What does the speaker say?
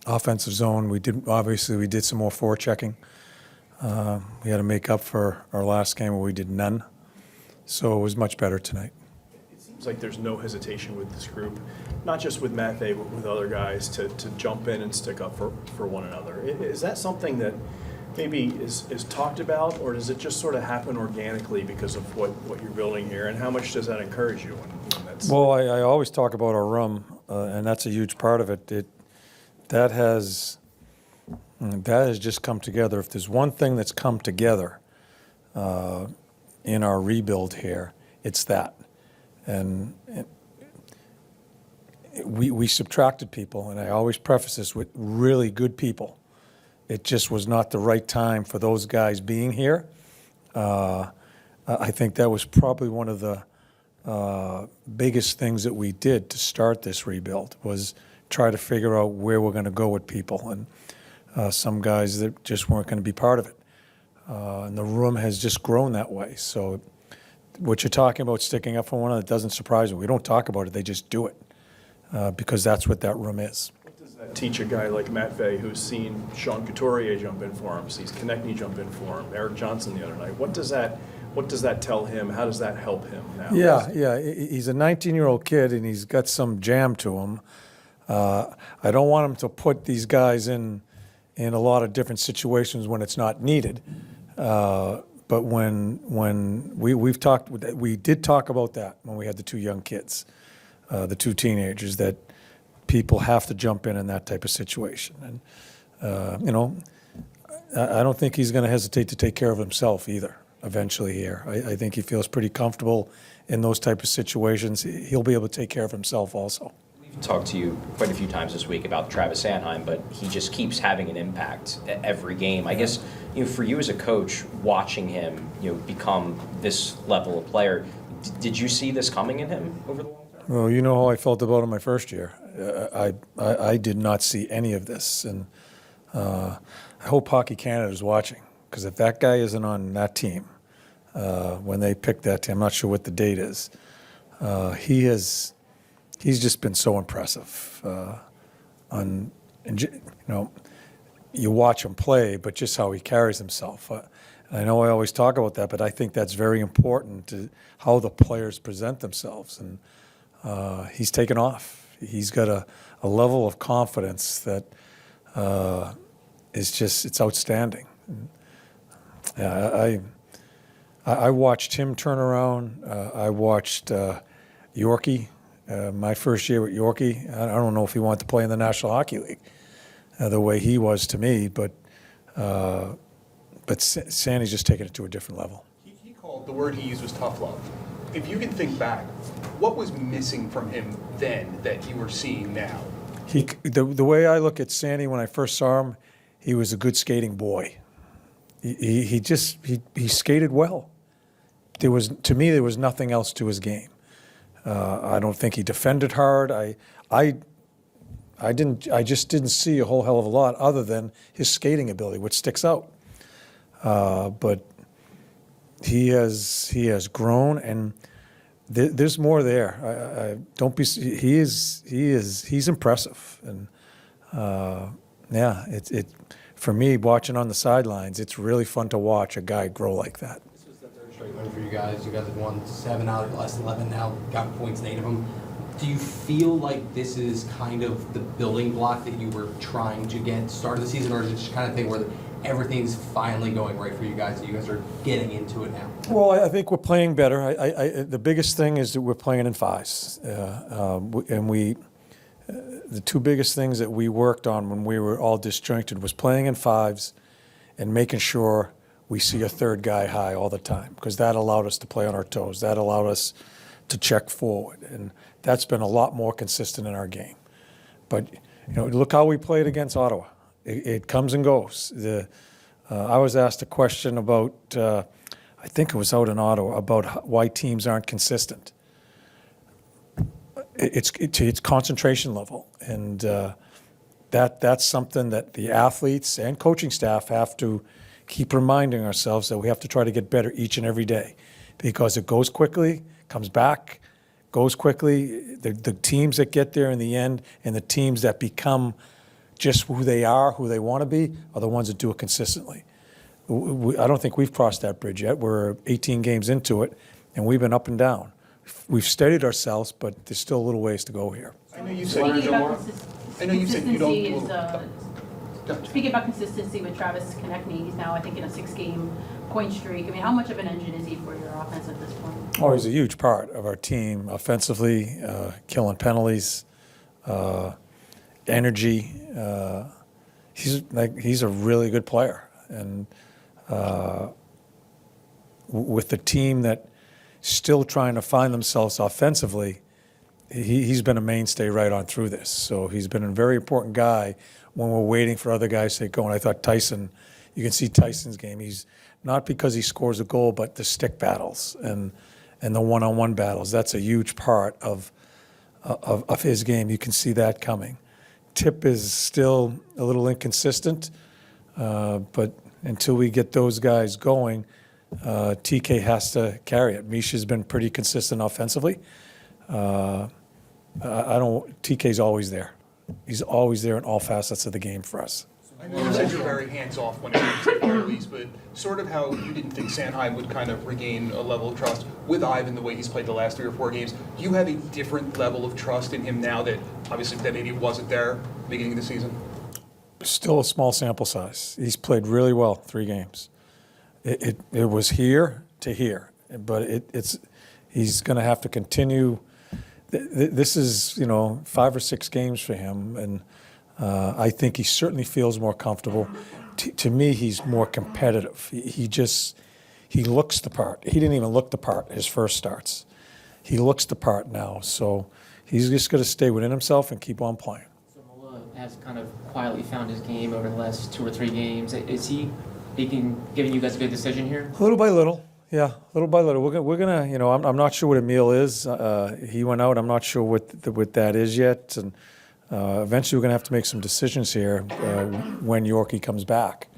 Offensive zone, we did some more forechecking. We had to make up for our last game where we did none. So it was much better tonight. It seems like there's no hesitation with this group, not just with Matvei, but with other guys to jump in and stick up for one another. Is that something that maybe is talked about, or does it just sort of happen organically because of what you're building here? And how much does that encourage you? When that's... Well, I always talk about our room, and that's a huge part of it. That has just come together. If there's one thing that's come together in our rebuild here, it's that. And we subtracted people, and I always preface this with really good people. It just was not the right time for those guys being here. I think that was probably one of the biggest things that we did to start this rebuild, was try to figure out where we're going to go with people, and some guys that just weren't going to be part of it. And the room has just grown that way. So what you're talking about, sticking up for one another, doesn't surprise me. We don't talk about it, they just do it, because that's what that room is. What does that teach a guy like Matvei, who's seen Sean Couturier jump in for him, sees Konechny jump in for him, Eric Johnson the other night? What does that tell him? How does that help him now? Yeah. He's a 19-year-old kid, and he's got some jam to him. I don't want him to put these guys in a lot of different situations when it's not needed. But when we did talk about that when we had the two young kids, the two teenagers, that people have to jump in that type of situation. And I don't think he's going to hesitate to take care of himself either. Eventually here, I think he feels pretty comfortable in those type of situations. He'll be able to take care of himself also. We've talked to you quite a few times this week about Travis Sanheim, but he just keeps having an impact at every game. I guess, for you as a coach, watching him, become this level of player, did you see this coming in him over the long term? Well, you know how I felt about him my first year. I did not see any of this, and I hope Hockey Canada is watching, because if that guy isn't on that team, when they pick that team, I'm not sure what the date is, he's just been so impressive. You watch him play, but just how he carries himself. I know I always talk about that, but I think that's very important to how the players present themselves. And he's taken off. He's got a level of confidence that is just, it's outstanding. Yeah, I watched him turn around. I watched Yorkie. My first year with Yorkie, I don't know if he wanted to play in the National Hockey League the way he was to me, but Sandy's just taken it to a different level. He called, the word he used was tough love. If you can think back, what was missing from him then that you were seeing now? The way I look at Sandy when I first saw him, he was a good skating boy. He skated well. To me, there was nothing else to his game. I don't think he defended hard. I just didn't see a whole hell of a lot other than his skating ability, which sticks out. But he has grown, and there's more there. He's impressive, and for me, watching on the sidelines, it's really fun to watch a guy grow like that. This was the third straight win for you guys. You guys have won 7 out of the last 11 now, got points in 8 of them. Do you feel like this is kind of the building block that you were trying to get start of the season, or is it just kind of thing where everything's finally going right for you guys, and you guys are getting into it now? Well, I think we're playing better. The biggest thing is that we're playing in fives, and the two biggest things that we worked on when we were all disjointed was playing in fives and making sure we see a third guy high all the time, because that allowed us to play on our toes. That allowed us to check forward, and that's been a lot more consistent in our game. But look how we played against Ottawa. It comes and goes. I was asked a question about, I think it was out in Ottawa, about why teams aren't consistent. It's concentration level, and that's something that the athletes and coaching staff have to keep reminding ourselves that we have to try to get better each and every day, because it goes quickly, comes back, goes quickly. The teams that get there in the end and the teams that become just who they are, who they want to be, are the ones that do it consistently. I don't think we've crossed that bridge yet. We're 18 games into it, and we've been up and down. We've steadied ourselves, but there's still a little ways to go here. I know you said you don't do Speaking about consistency with Travis Konechny, he's now, I think, in a 6-game point streak. I mean, how much of an engine is he for your offense at this point? Oh, he's a huge part of our team offensively, killing penalties, energy. He's a really good player, and with the team that still trying to find themselves offensively, he's been a mainstay right on through this. So he's been a very important guy when we're waiting for other guys to get going. I thought Tyson, you can see Tyson's game. He's not because he scores a goal, but the stick battles and the one-on-one battles. That's a huge part of his game. You can see that coming. Tip is still a little inconsistent, but until we get those guys going, TK has to carry it. Misha's been pretty consistent offensively. TK's always there. He's always there in all facets of the game for us. I know you said you're very hands-off when it comes to Farley's, but sort of how you didn't think Sanheim would kind of regain a level of trust with Ivan the way he's played the last 3 or 4 games. Do you have a different level of trust in him now that obviously that maybe wasn't there at the beginning of the season? Still a small sample size. He's played really well 3 games. It was here to here, but he's going to have to continue. This is 5 or 6 games for him, and I think he certainly feels more comfortable. To me, he's more competitive. He looks the part. He didn't even look the part his first starts. He looks the part now, so he's just going to stay within himself and keep on playing. So Mola has kind of quietly found his game over the last 2 or 3 games. Is he giving you guys a good decision here? Little by little, yeah, little by little. We're gonna, I'm not sure what Emil is. He went out. I'm not sure what that is yet, and eventually we're gonna have to make some decisions here when Yorkie comes back.